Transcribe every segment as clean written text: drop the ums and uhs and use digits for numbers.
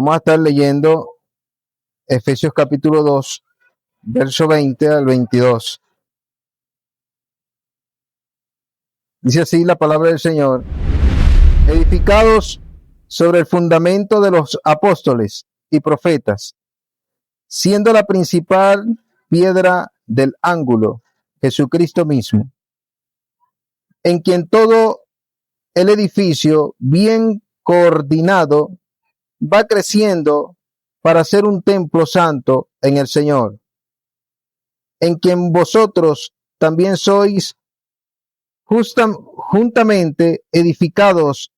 Vamos a estar leyendo Efesios capítulo 2, verso 20 al 22. Dice así la palabra del Señor: edificados sobre el fundamento de los apóstoles y profetas, siendo la principal piedra del ángulo Jesucristo mismo, en quien todo el edificio bien coordinado va creciendo para ser un templo santo en el Señor, en quien vosotros también sois juntamente edificados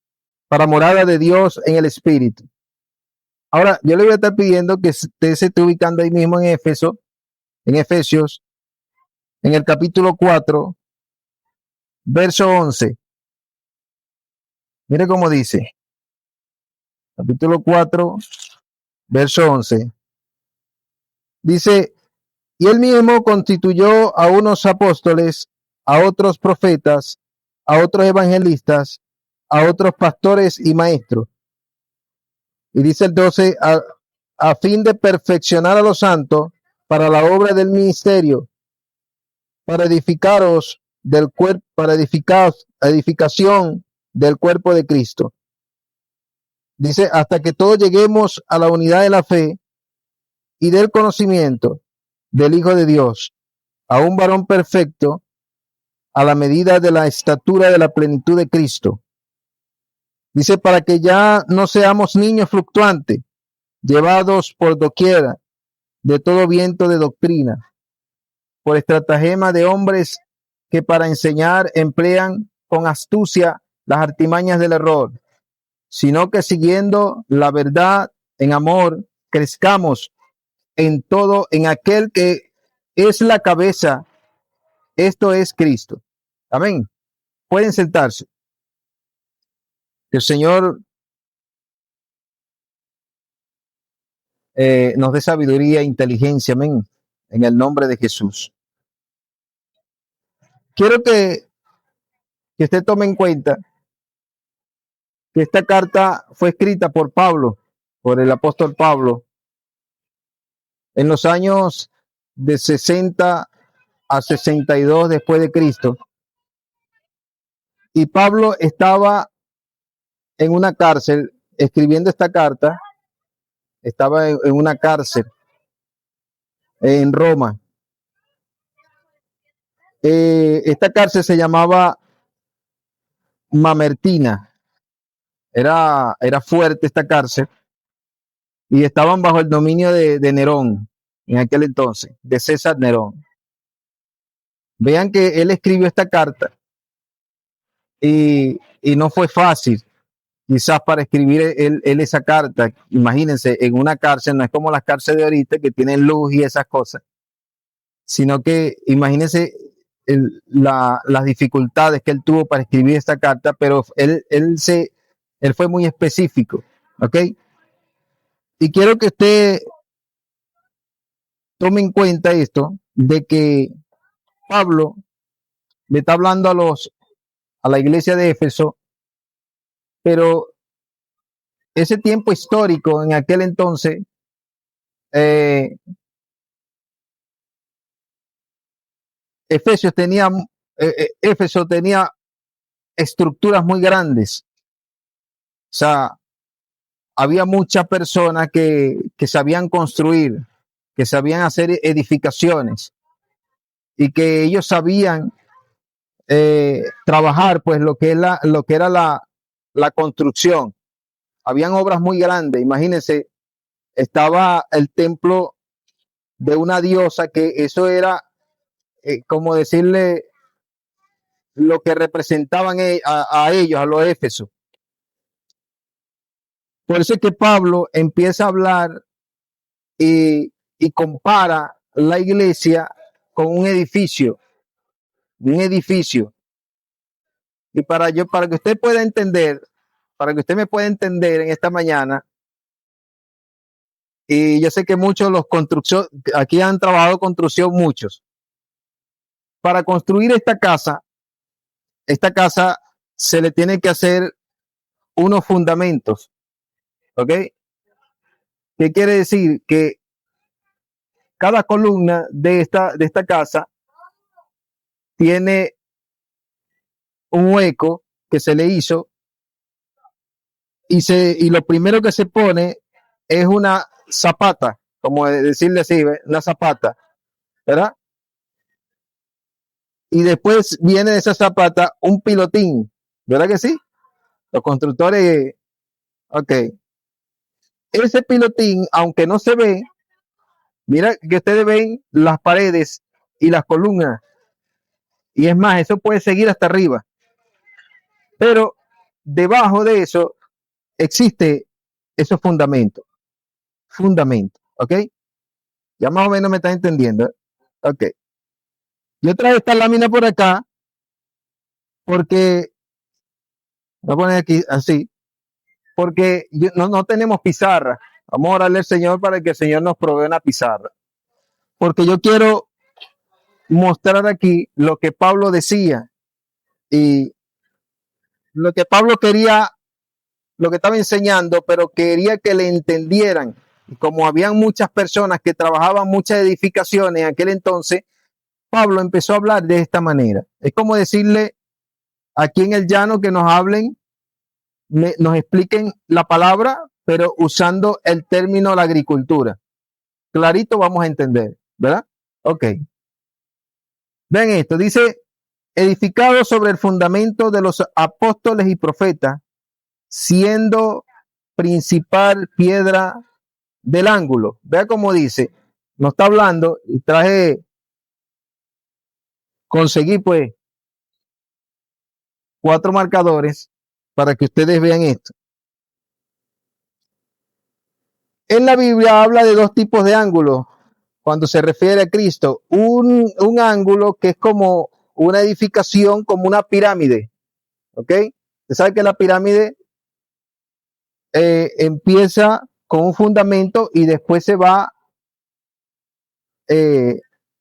para morada de Dios en el Espíritu. Ahora, yo le voy a estar pidiendo que usted se esté ubicando ahí mismo en Efesios, en el capítulo 4, verso 11. Mire cómo dice. Capítulo 4, verso 11. Dice: y él mismo constituyó a unos apóstoles, a otros profetas, a otros evangelistas, a otros pastores y maestros. Y dice el 12, a fin de perfeccionar a los santos para la obra del ministerio, para edificaros del cuerpo, para edificación del cuerpo de Cristo. Dice, hasta que todos lleguemos a la unidad de la fe y del conocimiento del Hijo de Dios, a un varón perfecto, a la medida de la estatura de la plenitud de Cristo. Dice, para que ya no seamos niños fluctuantes, llevados por doquiera de todo viento de doctrina, por estratagema de hombres que para enseñar emplean con astucia las artimañas del error, sino que siguiendo la verdad en amor, crezcamos en todo en aquel que es la cabeza, esto es Cristo. Amén. Pueden sentarse. Que el Señor nos dé sabiduría e inteligencia, amén, en el nombre de Jesús. Quiero que usted tome en cuenta que esta carta fue escrita por Pablo, por el apóstol Pablo, en los años de 60 a 62 después de Cristo. Y Pablo estaba en una cárcel escribiendo esta carta, estaba en una cárcel en Roma. Esta cárcel se llamaba Mamertina. Era fuerte esta cárcel y estaban bajo el dominio de Nerón en aquel entonces, de César Nerón. Vean que él escribió esta carta y no fue fácil quizás para escribir él esa carta. Imagínense, en una cárcel, no es como las cárceles de ahorita que tienen luz y esas cosas, sino que imagínense las dificultades que él tuvo para escribir esta carta, pero él fue muy específico, ¿ok? Y quiero que usted tome en cuenta esto, de que Pablo le está hablando a la iglesia de Éfeso, pero ese tiempo histórico en aquel entonces, Éfeso tenía estructuras muy grandes. O sea, había muchas personas que sabían construir, que sabían hacer edificaciones y que ellos sabían trabajar pues lo que era la construcción. Habían obras muy grandes. Imagínense, estaba el templo de una diosa, que eso era como decirle lo que representaban a ellos, a los Éfesos. Por eso es que Pablo empieza a hablar y compara la iglesia con un edificio. Y para que usted pueda entender, para que usted me pueda entender en esta mañana, y yo sé que muchos aquí han trabajado construcción muchos. Para construir esta casa se le tiene que hacer unos fundamentos, ¿ok? ¿Qué quiere decir? Que cada columna de esta casa tiene un hueco que se le hizo y lo primero que se pone es una zapata, como decirle así, una zapata, ¿verdad? Y después viene de esa zapata un pilotín, ¿verdad que sí? Los constructores, ok. Ese pilotín, aunque no se ve, mira que ustedes ven las paredes y las columnas, y es más, eso puede seguir hasta arriba, pero debajo de eso existe esos fundamentos, ¿ok? Ya más o menos me están entendiendo, ok. Yo traje esta lámina por acá porque, voy a poner aquí así, porque no tenemos pizarra. Vamos a orarle al Señor para que el Señor nos provea una pizarra. Porque yo quiero mostrar aquí lo que Pablo decía y lo que Pablo quería, lo que estaba enseñando, pero quería que le entendieran. Y como habían muchas personas que trabajaban muchas edificaciones en aquel entonces, Pablo empezó a hablar de esta manera. Es como decirle aquí en el llano que nos hablen, nos expliquen la palabra, pero usando el término la agricultura. Clarito vamos a entender, ¿verdad? Ok. Ven esto, dice, edificado sobre el fundamento de los apóstoles y profetas, siendo principal piedra del ángulo. Vea cómo dice, nos está hablando y conseguí pues 4 marcadores para que ustedes vean esto. En la Biblia habla de 2 tipos de ángulos cuando se refiere a Cristo. Un ángulo que es como una edificación, como una pirámide. ¿Ok? Usted sabe que la pirámide empieza con un fundamento y después se va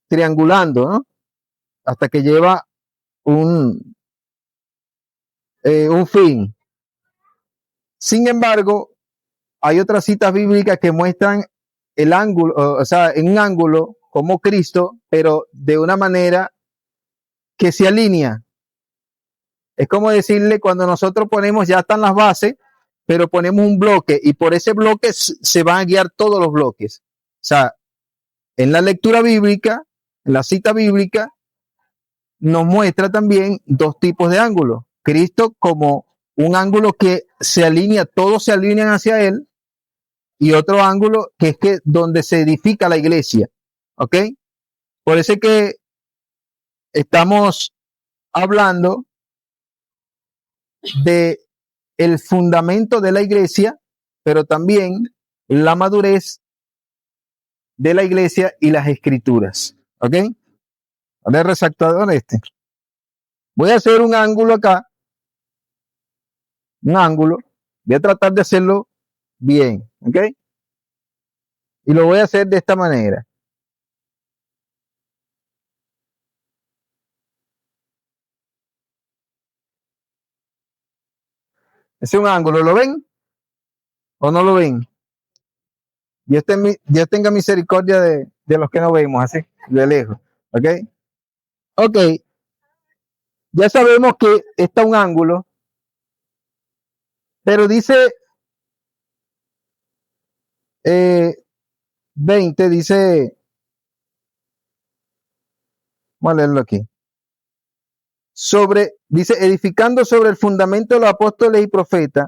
triangulando, ¿no? Hasta que lleva un fin. Sin embargo, hay otras citas bíblicas que muestran el ángulo, o sea, en un ángulo como Cristo, pero de una manera que se alinea. Es como decirle cuando nosotros ponemos, ya están las bases, pero ponemos un bloque y por ese bloque se van a guiar todos los bloques. O sea, en la lectura bíblica, en la cita bíblica, nos muestra también 2 tipos de ángulos. Cristo como un ángulo que se alinea, todos se alinean hacia él, y otro ángulo que es que donde se edifica la iglesia. ¿Ok? Por eso es que estamos hablando de el fundamento de la iglesia, pero también la madurez de la iglesia y las escrituras. ¿Ok? A ver, resaltador este. Voy a hacer un ángulo acá, un ángulo. Voy a tratar de hacerlo bien. ¿Ok? Y lo voy a hacer de esta manera. Es un ángulo, ¿lo ven? ¿O no lo ven? Dios tenga misericordia de los que no vemos así, de lejos. ¿Ok? Ok, ya sabemos que está un ángulo, pero dice 20, vamos a leerlo aquí. Dice, edificando sobre el fundamento de los apóstoles y profetas.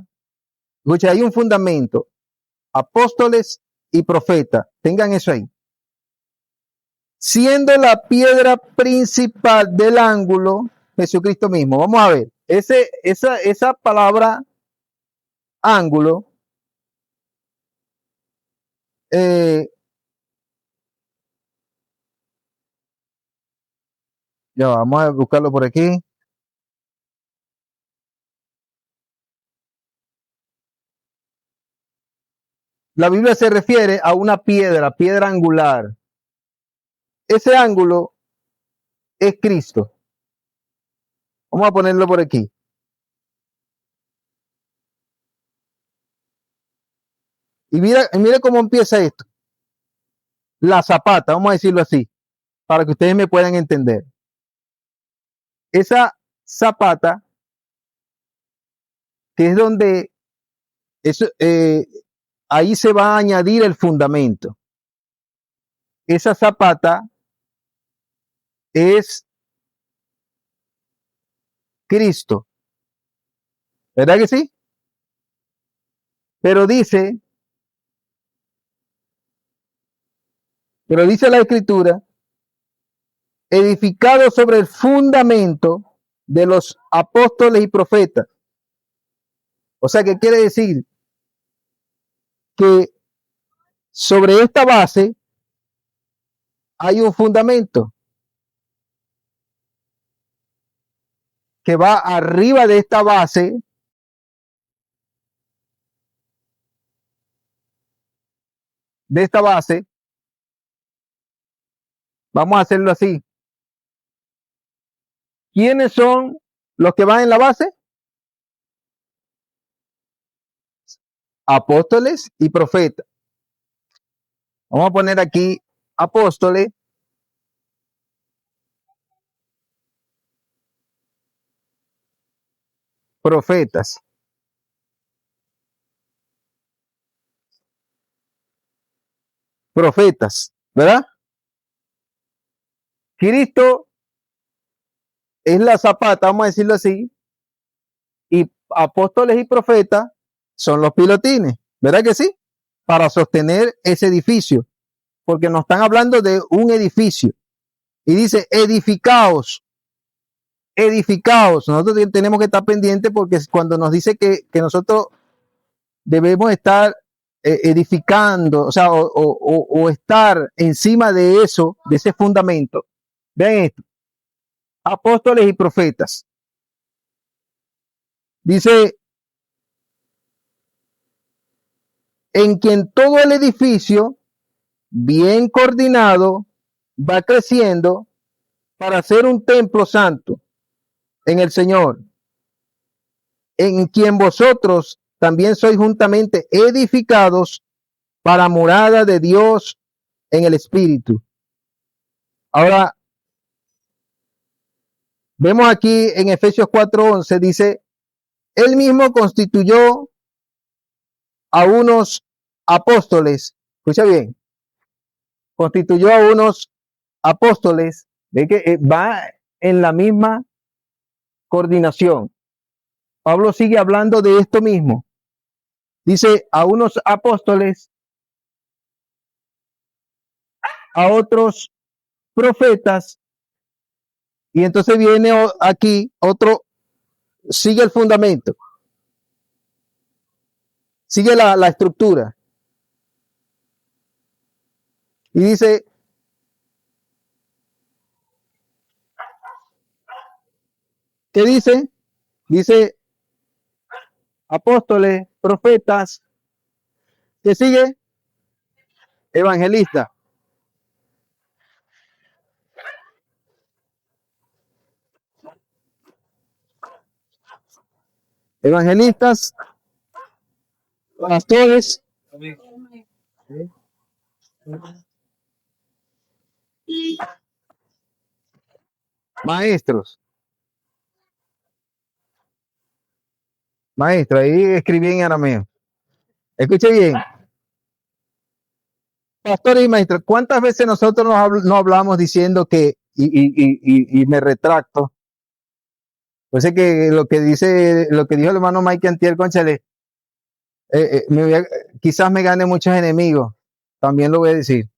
Escucha, hay un fundamento, apóstoles y profetas. Tengan eso ahí. Siendo la piedra principal del ángulo Jesucristo mismo. Vamos a ver, esa palabra ángulo, ya vamos a buscarlo por aquí. La Biblia se refiere a una piedra angular. Ese ángulo es Cristo. Vamos a ponerlo por aquí. Y mira cómo empieza esto. La zapata, vamos a decirlo así, para que ustedes me puedan entender. Esa zapata, que es donde eso, ahí se va a añadir el fundamento. Esa zapata es Cristo. ¿Verdad que sí? Pero dice la Escritura, edificado sobre el fundamento de los apóstoles y profetas. O sea, ¿qué quiere decir? Que sobre esta base hay un fundamento que va arriba de esta base, vamos a hacerlo así. ¿Quiénes son los que van en la base? Apóstoles y profetas. Vamos a poner aquí apóstoles, profetas. Profetas, ¿verdad? Cristo es la zapata, vamos a decirlo así, y apóstoles y profetas son los pilotines, ¿verdad que sí? Para sostener ese edificio, porque nos están hablando de un edificio. Y dice, edificaos. Nosotros tenemos que estar pendientes porque cuando nos dice que nosotros debemos estar edificando, o sea, o estar encima de eso, de ese fundamento. Vean esto, apóstoles y profetas. Dice, en quien todo el edificio, bien coordinado, va creciendo para ser un templo santo en el Señor, en quien vosotros también sois juntamente edificados para morada de Dios en el Espíritu. Ahora, vemos aquí en Efesios 4:11, dice, él mismo constituyó a unos apóstoles, escucha bien, constituyó a unos apóstoles, ve que va en la misma coordinación. Pablo sigue hablando de esto mismo. Dice a unos apóstoles, a otros profetas, y entonces viene aquí otro, sigue el fundamento, sigue la estructura. Y dice, ¿qué dice? Dice apóstoles, profetas, ¿qué sigue? Evangelista. Evangelistas, pastores, maestros. Maestro, ahí escribí en arameo. Escuche bien. Pastores y maestros, ¿cuántas veces nosotros no hablamos diciendo que, y me retracto? Pues es que lo que dijo el hermano Mike Antier, conchale, quizás me gane muchos enemigos, también lo voy a decir.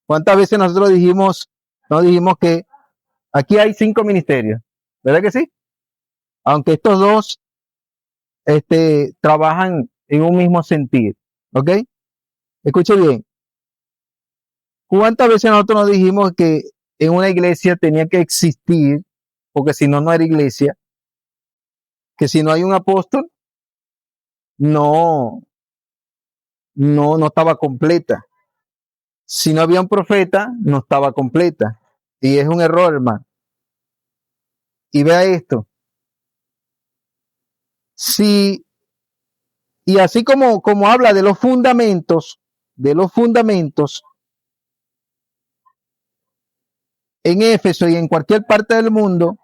¿Cuántas veces nosotros dijimos que aquí hay 5 ministerios? ¿Verdad que sí? Aunque estos dos trabajan en un mismo sentido, ¿ok? Escuche bien. ¿Cuántas veces nosotros nos dijimos que en una iglesia tenía que existir, porque si no, no era iglesia, que si no hay un apóstol, no estaba completa. Si no había un profeta, no estaba completa. Y es un error, hermano. Y vea esto. Si Y así como habla de los fundamentos, en Éfeso y en cualquier parte del mundo,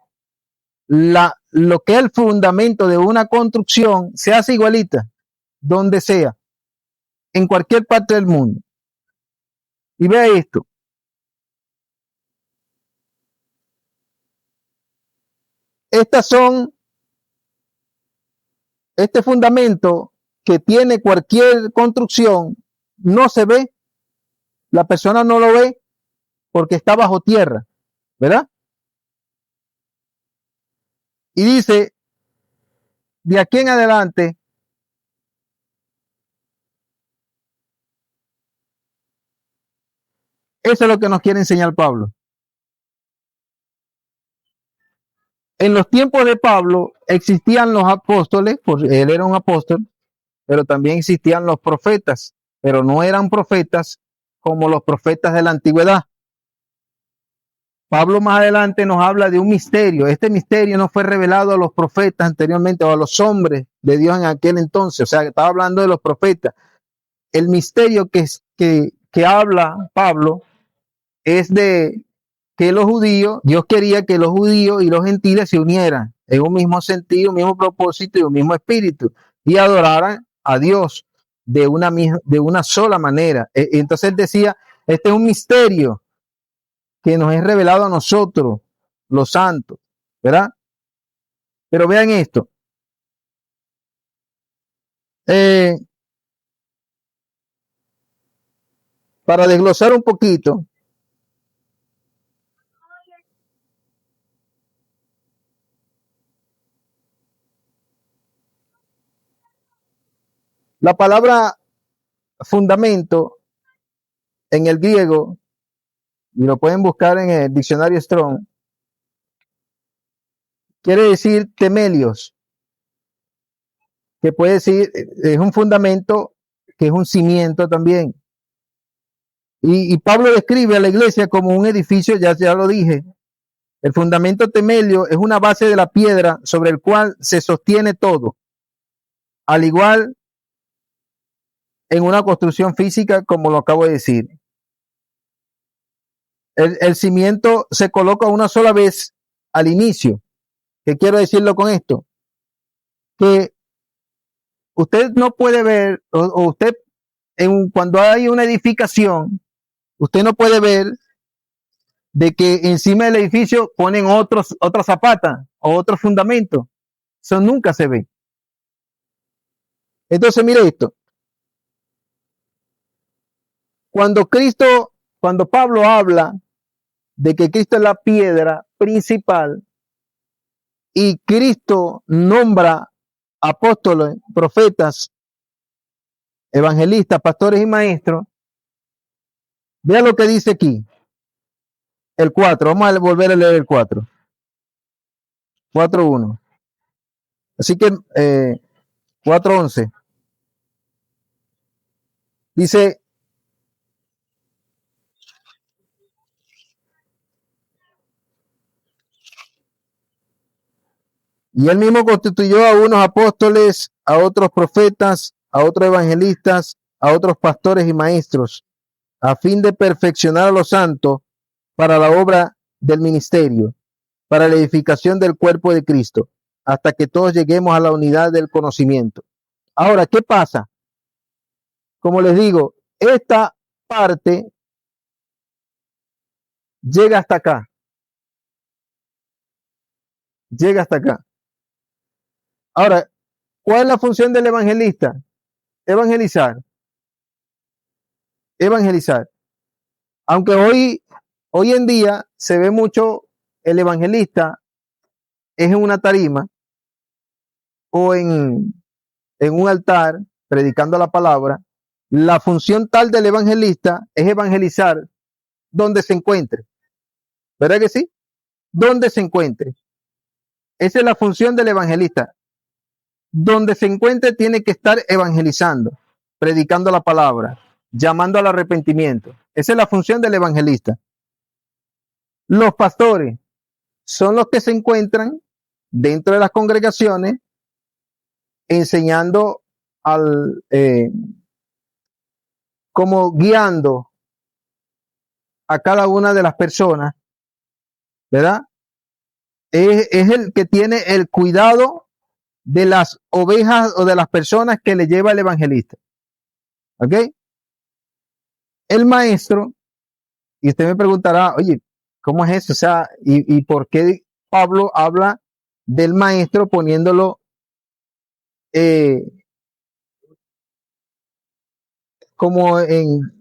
lo que es el fundamento de una construcción se hace igualita, donde sea, en cualquier parte del mundo. Y vea esto. Este fundamento que tiene cualquier construcción, no se ve, la persona no lo ve porque está bajo tierra, ¿verdad? Y dice, de aquí en adelante, eso es lo que nos quiere enseñar Pablo. En los tiempos de Pablo existían los apóstoles, porque él era un apóstol, pero también existían los profetas, pero no eran profetas como los profetas de la antigüedad. Pablo más adelante nos habla de un misterio. Este misterio no fue revelado a los profetas anteriormente o a los hombres de Dios en aquel entonces. O sea, estaba hablando de los profetas. El misterio que habla Pablo es de que los judíos, Dios quería que los judíos y los gentiles se unieran en un mismo sentido, un mismo propósito y un mismo espíritu y adoraran a Dios de una sola manera. Entonces él decía, este es un misterio que nos es revelado a nosotros, los santos, ¿verdad? Pero vean esto. Para desglosar un poquito, la palabra fundamento en el griego, y lo pueden buscar en el diccionario Strong, quiere decir temelios, que puede decir, es un fundamento, que es un cimiento también. Y Pablo describe a la iglesia como un edificio, ya lo dije. El fundamento temelio es una base de la piedra sobre el cual se sostiene todo. Al igual en una construcción física, como lo acabo de decir. El cimiento se coloca una sola vez al inicio. ¿Qué quiero decirlo con esto? Que usted no puede ver, o usted, cuando hay una edificación, usted no puede ver de que encima del edificio ponen otra zapata o otro fundamento. Eso nunca se ve. Entonces, mire esto. Cuando Pablo habla de que Cristo es la piedra principal y Cristo nombra apóstoles, profetas, evangelistas, pastores y maestros, vea lo que dice aquí. El 4, vamos a volver a leer el 4. 4.1. Así que 4.11. Dice, y él mismo constituyó a unos apóstoles, a otros profetas, a otros evangelistas, a otros pastores y maestros, a fin de perfeccionar a los santos para la obra del ministerio, para la edificación del cuerpo de Cristo, hasta que todos lleguemos a la unidad del conocimiento. Ahora, ¿qué pasa? Como les digo, esta parte llega hasta acá. Llega hasta acá. Ahora, ¿cuál es la función del evangelista? Evangelizar. Evangelizar. Aunque hoy en día se ve mucho el evangelista es en una tarima o en un altar predicando la palabra. La función tal del evangelista es evangelizar donde se encuentre. ¿Verdad que sí? Donde se encuentre. Esa es la función del evangelista. Donde se encuentre tiene que estar evangelizando, predicando la palabra, llamando al arrepentimiento. Esa es la función del evangelista. Los pastores son los que se encuentran dentro de las congregaciones enseñando como guiando a cada una de las personas, ¿verdad? Es el que tiene el cuidado de las ovejas o de las personas que le lleva el evangelista. ¿Ok? El maestro, y usted me preguntará, oye, ¿cómo es eso? O sea, ¿y por qué Pablo habla del maestro poniéndolo como en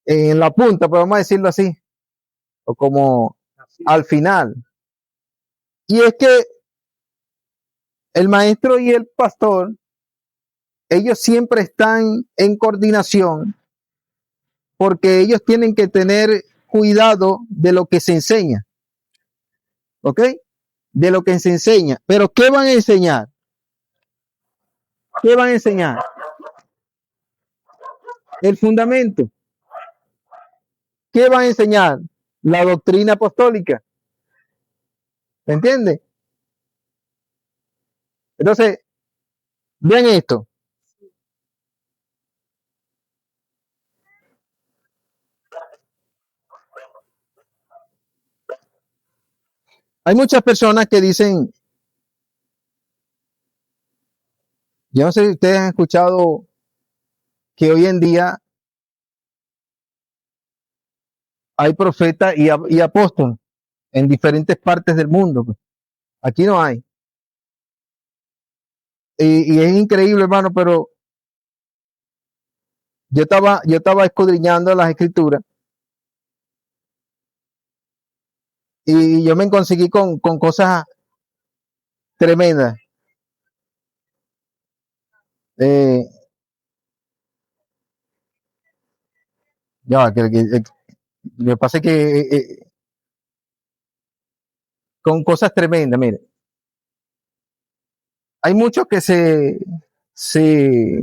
la punta, pues vamos a decirlo así, o como al final? Y es que el maestro y el pastor, ellos siempre están en coordinación porque ellos tienen que tener cuidado de lo que se enseña. ¿Ok? De lo que se enseña. Pero ¿qué van a enseñar? ¿Qué van a enseñar? El fundamento. ¿Qué van a enseñar? La doctrina apostólica. ¿Me entiende? Entonces, vean esto. Hay muchas personas que dicen, yo no sé si ustedes han escuchado que hoy en día hay profetas y apóstoles en diferentes partes del mundo. Aquí no hay. Y es increíble, hermano, pero yo estaba escudriñando las escrituras y yo me conseguí con cosas tremendas. Eh, ya, lo que pasa es que con cosas tremendas, mire, hay muchos que se, se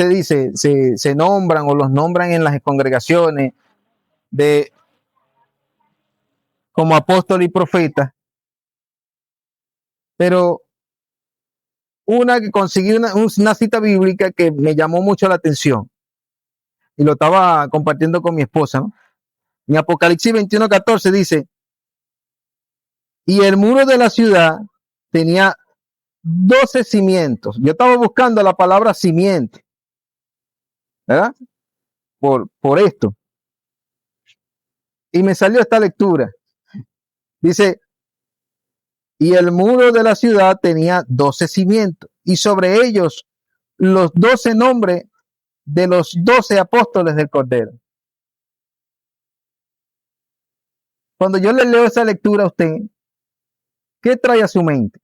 dice, se nombran o los nombran en las congregaciones de como apóstol y profeta, pero una que conseguí una cita bíblica que me llamó mucho la atención y lo estaba compartiendo con mi esposa, ¿no? En Apocalipsis 21:14 dice, y el muro de la ciudad tenía 12 cimientos. Yo estaba buscando la palabra cimiento, ¿verdad? Por esto. Y me salió esta lectura. Dice, y el muro de la ciudad tenía 12 cimientos, y sobre ellos los 12 nombres de los 12 apóstoles del Cordero. Cuando yo le leo esa lectura a usted, ¿qué trae a su mente?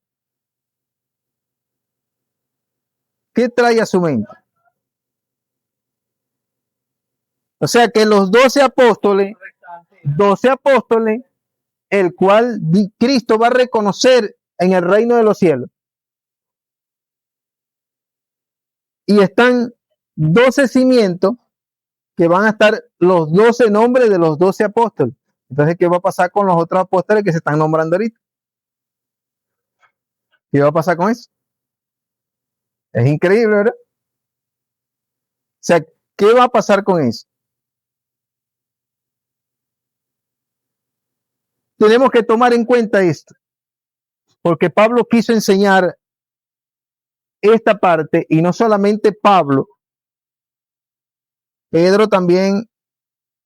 ¿Qué trae a su mente? O sea que los 12 apóstoles, el cual Cristo va a reconocer en el reino de los cielos. Y están 12 cimientos que van a estar los 12 nombres de los 12 apóstoles. Entonces, ¿qué va a pasar con los otros apóstoles que se están nombrando ahorita? ¿Qué va a pasar con eso? Es increíble, ¿verdad? O sea, ¿qué va a pasar con eso? Tenemos que tomar en cuenta esto, porque Pablo quiso enseñar esta parte, y no solamente Pablo, Pedro también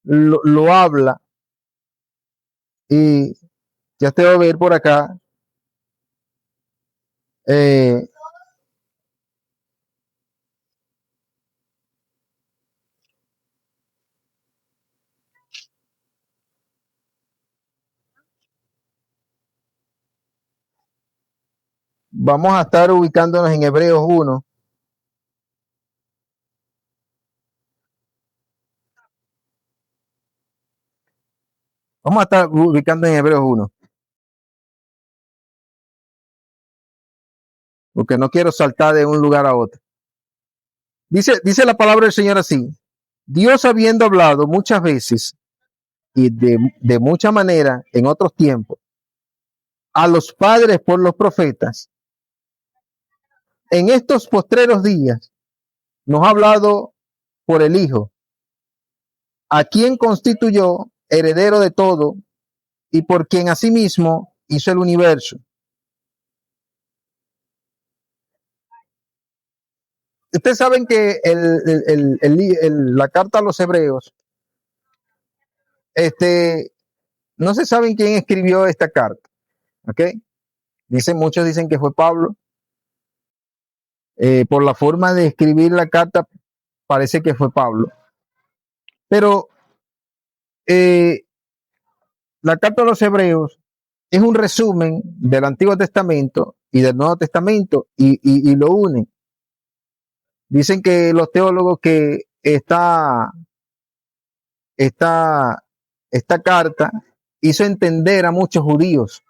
lo habla, y ya te voy a ver por acá. Eh, vamos a estar ubicándonos en Hebreos 1. Vamos a estar ubicando en Hebreos 1, porque no quiero saltar de un lugar a otro. Dice la palabra del Señor así: Dios, habiendo hablado muchas veces y de mucha manera en otros tiempos a los padres por los profetas, en estos postreros días nos ha hablado por el Hijo, a quien constituyó heredero de todo y por quien asimismo hizo el universo. Ustedes saben que la carta a los hebreos, no se sabe quién escribió esta carta, ¿ok? Muchos dicen que fue Pablo. Por la forma de escribir la carta, parece que fue Pablo. Pero la carta a los hebreos es un resumen del Antiguo Testamento y del Nuevo Testamento y lo une. Dicen que los teólogos que esta carta hizo entender a muchos judíos,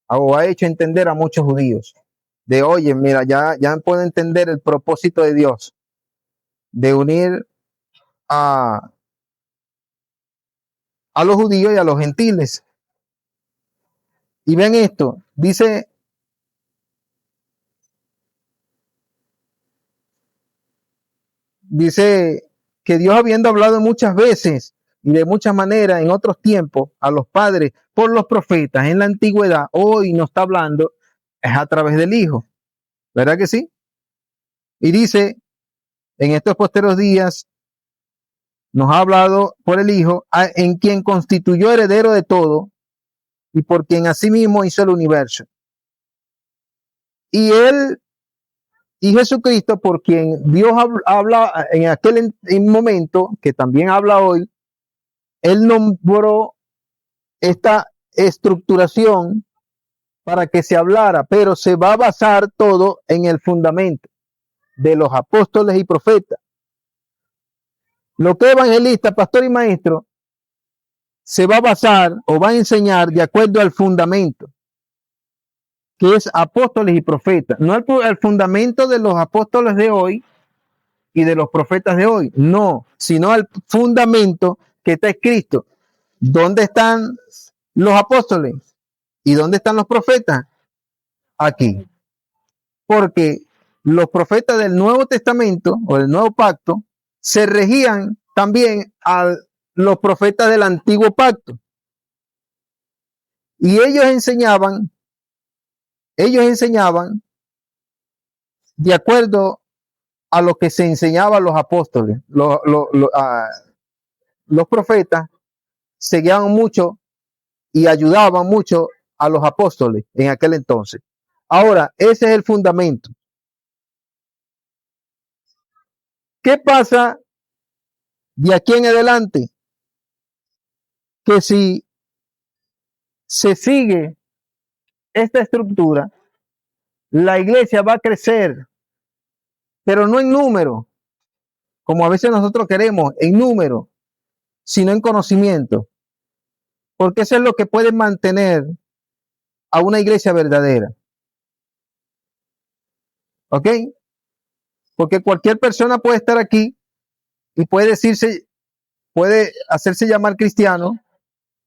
o ha hecho entender a muchos judíos, de oye, mira, ya puedo entender el propósito de Dios, de unir a los judíos y a los gentiles. Y ven esto, dice que Dios, habiendo hablado muchas veces y de muchas maneras en otros tiempos a los padres por los profetas en la antigüedad, hoy nos está hablando es a través del Hijo. ¿Verdad que sí? Y dice, en estos posteros días nos ha hablado por el Hijo, en quien constituyó heredero de todo y por quien asimismo hizo el universo. Y él y Jesucristo, por quien Dios habla en aquel momento, que también habla hoy, él nombró esta estructuración para que se hablara, pero se va a basar todo en el fundamento de los apóstoles y profetas. Lo que evangelista, pastor y maestro se va a basar o va a enseñar de acuerdo al fundamento, que es apóstoles y profetas, no el fundamento de los apóstoles de hoy y de los profetas de hoy, no, sino el fundamento que está escrito. ¿Dónde están los apóstoles? ¿Y dónde están los profetas? Aquí. Porque los profetas del Nuevo Testamento o del Nuevo Pacto se regían también a los profetas del Antiguo Pacto. Y ellos enseñaban de acuerdo a lo que se enseñaba a los apóstoles. Los profetas se guiaban mucho y ayudaban mucho a los apóstoles en aquel entonces. Ahora, ese es el fundamento. ¿Qué pasa de aquí en adelante? Que si se sigue esta estructura, la iglesia va a crecer, pero no en número, como a veces nosotros queremos, en número, sino en conocimiento. Porque eso es lo que puede mantener a una iglesia verdadera. ¿Ok? Porque cualquier persona puede estar aquí y puede hacerse llamar cristiano,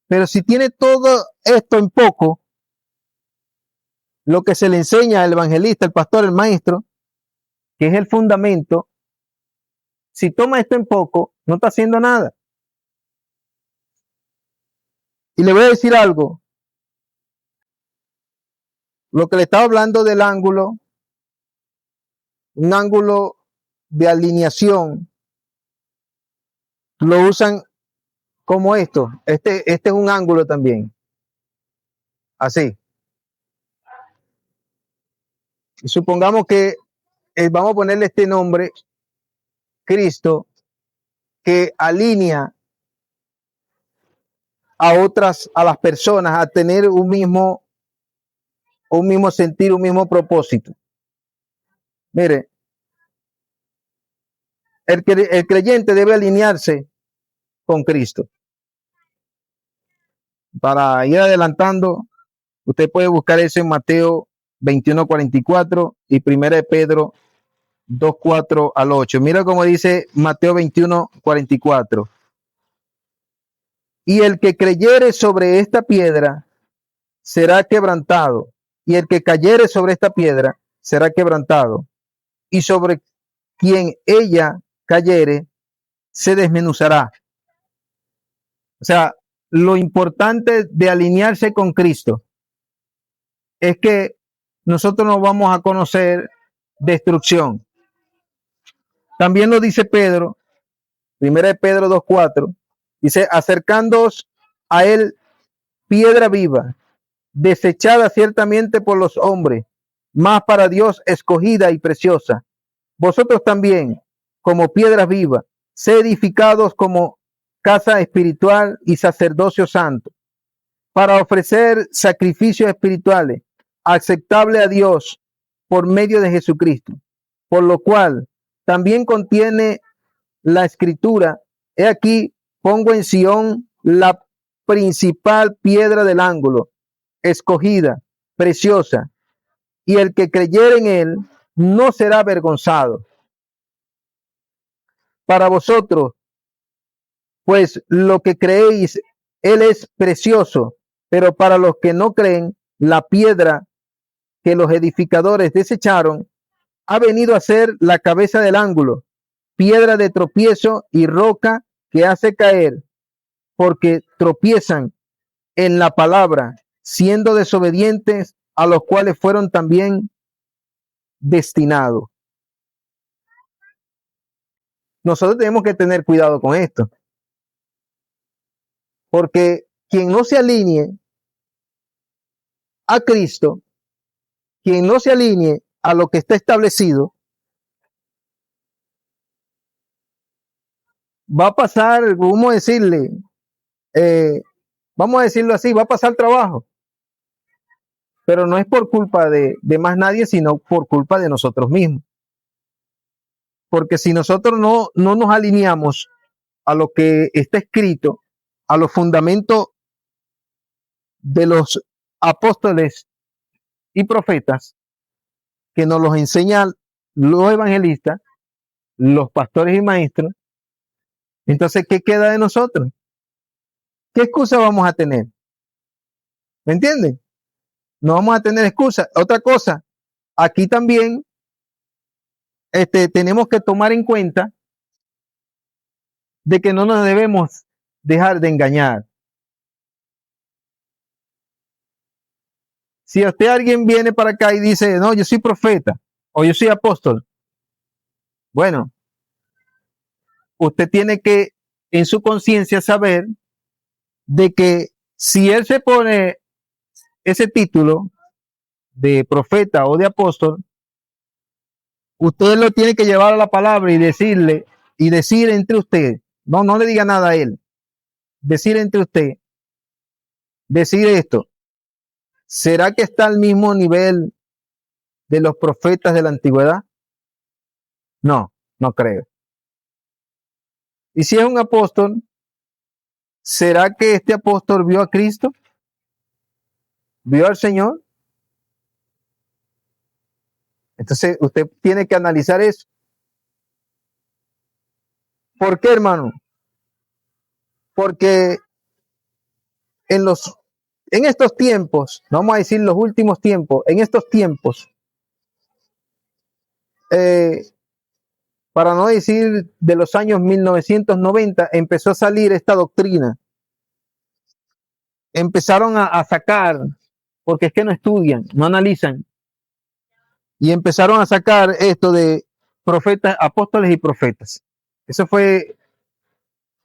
pero si tiene todo esto en poco, lo que se le enseña al evangelista, el pastor, el maestro, que es el fundamento, si toma esto en poco, no está haciendo nada. Y le voy a decir algo. Lo que le estaba hablando del ángulo, un ángulo de alineación, lo usan como esto. Este es un ángulo también. Así. Y supongamos que vamos a ponerle este nombre, Cristo, que alinea a las personas a tener un mismo sentir, un mismo propósito. Mire, el creyente debe alinearse con Cristo. Para ir adelantando, usted puede buscar eso en Mateo 21:44 y 1 de Pedro 2:4 al 8. Mira cómo dice Mateo 21:44. Y el que creyere sobre esta piedra será quebrantado, y el que cayere sobre esta piedra será quebrantado, y sobre quien ella cayere, se desmenuzará. O sea, lo importante de alinearse con Cristo es que nosotros no vamos a conocer destrucción. También lo dice Pedro, 1 Pedro 2:4, dice, acercándoos a él piedra viva, desechada ciertamente por los hombres, mas para Dios escogida y preciosa. Vosotros también, como piedras vivas, sed edificados como casa espiritual y sacerdocio santo, para ofrecer sacrificios espirituales aceptables a Dios por medio de Jesucristo, por lo cual también contiene la escritura, he aquí, pongo en Sión la principal piedra del ángulo, escogida, preciosa, y el que creyere en él no será avergonzado. Para vosotros, pues lo que creéis, él es precioso, pero para los que no creen, la piedra que los edificadores desecharon ha venido a ser la cabeza del ángulo, piedra de tropiezo y roca que hace caer, porque tropiezan en la palabra, siendo desobedientes, a los cuales fueron también destinados. Nosotros tenemos que tener cuidado con esto, porque quien no se alinee a Cristo, quien no se alinee a lo que está establecido, va a pasar, vamos a decirle, vamos a decirlo así, va a pasar trabajo, pero no es por culpa de más nadie, sino por culpa de nosotros mismos. Porque si nosotros no nos alineamos a lo que está escrito, a los fundamentos de los apóstoles y profetas, que nos los enseñan los evangelistas, los pastores y maestros, entonces, ¿qué queda de nosotros? ¿Qué excusa vamos a tener? ¿Me entienden? No vamos a tener excusa. Otra cosa, aquí también tenemos que tomar en cuenta de que no nos debemos dejar de engañar. Si a usted alguien viene para acá y dice, no, yo soy profeta o yo soy apóstol, bueno, usted tiene que en su conciencia saber de que si él se pone ese título de profeta o de apóstol, usted lo tiene que llevar a la palabra y decirle, y decir entre usted, no le diga nada a él, decir entre usted, decir esto, ¿será que está al mismo nivel de los profetas de la antigüedad? No creo. Y si es un apóstol, ¿será que este apóstol vio a Cristo? ¿Vio al Señor? Entonces usted tiene que analizar eso. ¿Por qué, hermano? Porque en estos tiempos, vamos a decir los últimos tiempos, en estos tiempos, para no decir de los años 1990, empezó a salir esta doctrina. Empezaron a sacar, porque es que no estudian, no analizan, y empezaron a sacar esto de profetas, apóstoles y profetas. Eso fue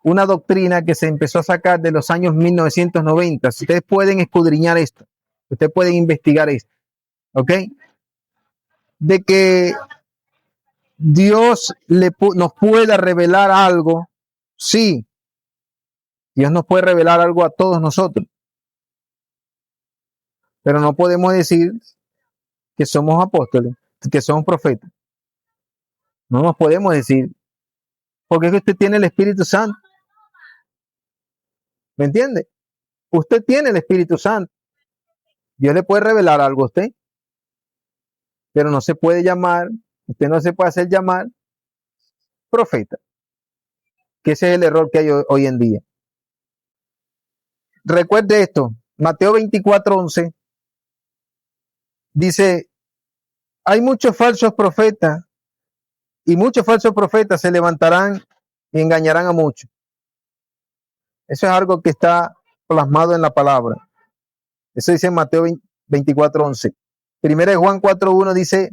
una doctrina que se empezó a sacar de los años 1990. Ustedes pueden escudriñar esto, ustedes pueden investigar esto, ¿ok? De que Dios nos pueda revelar algo, sí, Dios nos puede revelar algo a todos nosotros, pero no podemos decir que somos apóstoles, que somos profetas. No nos podemos decir, porque es que usted tiene el Espíritu Santo. ¿Me entiende? Usted tiene el Espíritu Santo. Dios le puede revelar algo a usted, pero no se puede llamar, usted no se puede hacer llamar profeta, que ese es el error que hay hoy en día. Recuerde esto, Mateo 24:11 dice, hay muchos falsos profetas y muchos falsos profetas se levantarán y engañarán a muchos. Eso es algo que está plasmado en la palabra. Eso dice en Mateo 24:11. Primera de Juan 4:1 dice: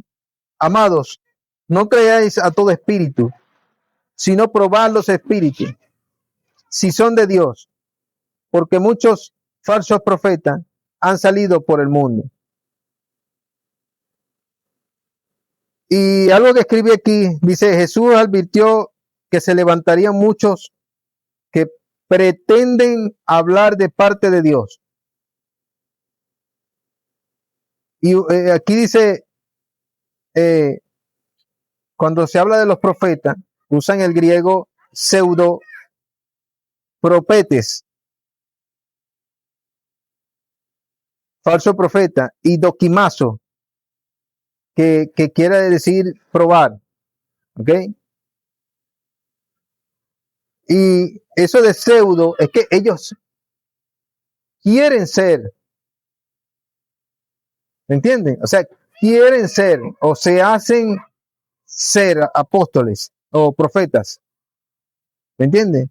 amados, no creáis a todo espíritu, sino probad los espíritus, si son de Dios, porque muchos falsos profetas han salido por el mundo. Y algo que escribe aquí, dice: Jesús advirtió que se levantarían muchos que pretenden hablar de parte de Dios. Y aquí dice, cuando se habla de los profetas, usan el griego pseudo profetes, falso profeta, y doquimazo, que quiere decir probar. ¿Ok? Y eso de pseudo es que ellos quieren ser, ¿me entienden? O sea, quieren ser o se hacen ser apóstoles o profetas, ¿me entienden?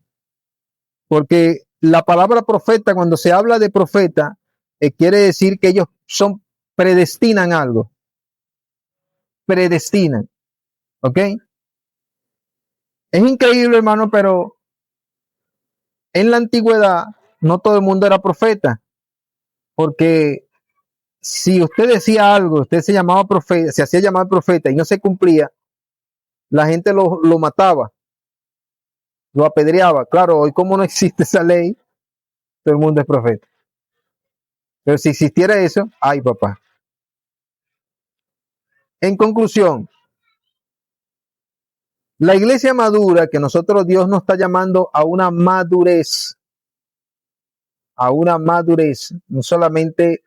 Porque la palabra profeta, cuando se habla de profeta, quiere decir que ellos predestinan algo, predestinan, ¿ok? Es increíble, hermano, pero en la antigüedad no todo el mundo era profeta, porque si usted decía algo, usted se llamaba profeta, se hacía llamar profeta y no se cumplía, la gente lo mataba, lo apedreaba. Claro, hoy como no existe esa ley, todo el mundo es profeta. Pero si existiera eso, ay papá. En conclusión, la iglesia madura, que nosotros Dios nos está llamando a una madurez, no solamente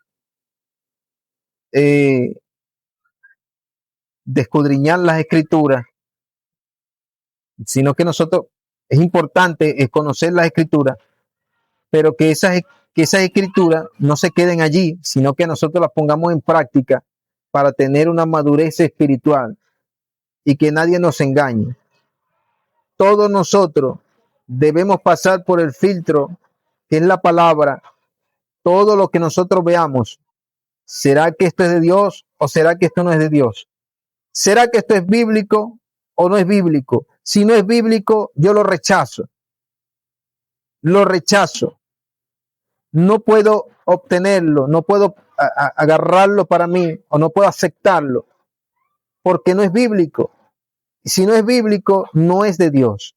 de escudriñar las escrituras, sino que nosotros, es importante conocer las escrituras, pero que esas escrituras no se queden allí, sino que nosotros las pongamos en práctica para tener una madurez espiritual y que nadie nos engañe. Todos nosotros debemos pasar por el filtro que es la palabra. Todo lo que nosotros veamos, ¿será que esto es de Dios o será que esto no es de Dios? ¿Será que esto es bíblico o no es bíblico? Si no es bíblico, yo lo rechazo. Lo rechazo. No puedo obtenerlo, no puedo agarrarlo para mí o no puedo aceptarlo porque no es bíblico. Y si no es bíblico, no es de Dios.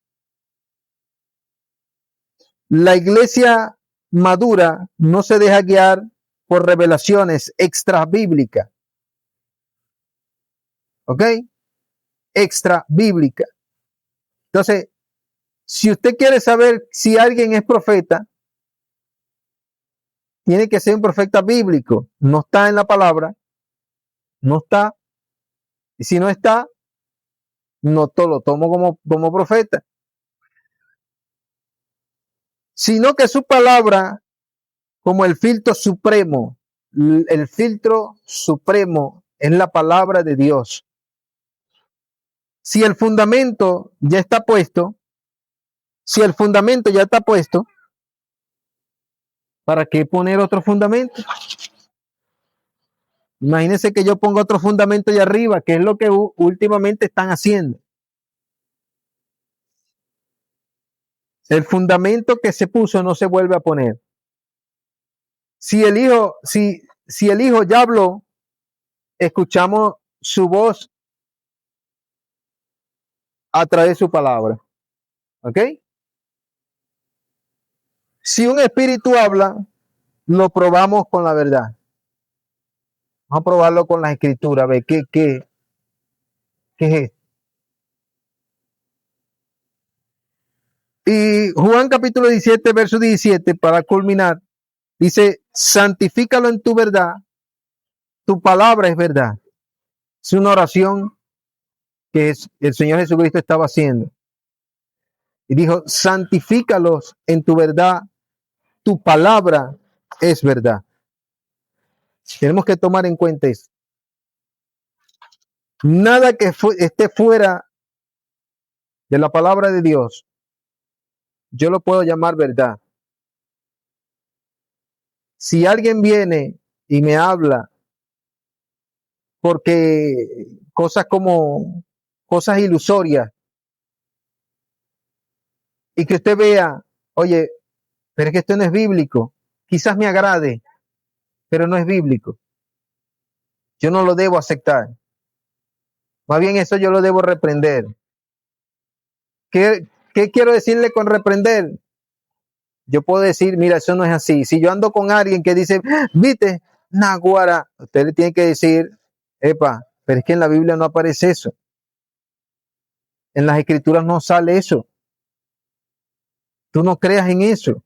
La iglesia madura no se deja guiar por revelaciones extra bíblicas. ¿Ok? Extra bíblica. Entonces, si usted quiere saber si alguien es profeta, tiene que ser un profeta bíblico. No está en la palabra, no está. Y si no está, no lo tomo como profeta. Sino que su palabra, como el filtro supremo es la palabra de Dios. Si el fundamento ya está puesto, ¿para qué poner otro fundamento? Imagínense que yo ponga otro fundamento allá arriba, que es lo que últimamente están haciendo. El fundamento que se puso no se vuelve a poner. Si el hijo ya habló, escuchamos su voz a través de su palabra. ¿Ok? Si un espíritu habla, lo probamos con la verdad. Vamos a probarlo con las escrituras, a ver qué es esto. Y Juan capítulo 17, verso 17, para culminar, dice: santifícalo en tu verdad, tu palabra es verdad. Es una oración que el Señor Jesucristo estaba haciendo. Y dijo: santifícalos en tu verdad, tu palabra es verdad. Tenemos que tomar en cuenta eso. Nada que esté fuera de la palabra de Dios, yo lo puedo llamar verdad. Si alguien viene y me habla porque cosas como cosas ilusorias y que usted vea, oye, pero es que esto no es bíblico, quizás me agrade, pero no es bíblico. Yo no lo debo aceptar. Más bien eso yo lo debo reprender. ¿Qué quiero decirle con reprender? Yo puedo decir, mira, eso no es así. Si yo ando con alguien que dice, viste, naguara, usted le tiene que decir, epa, pero es que en la Biblia no aparece eso. En las escrituras no sale eso. Tú no creas en eso.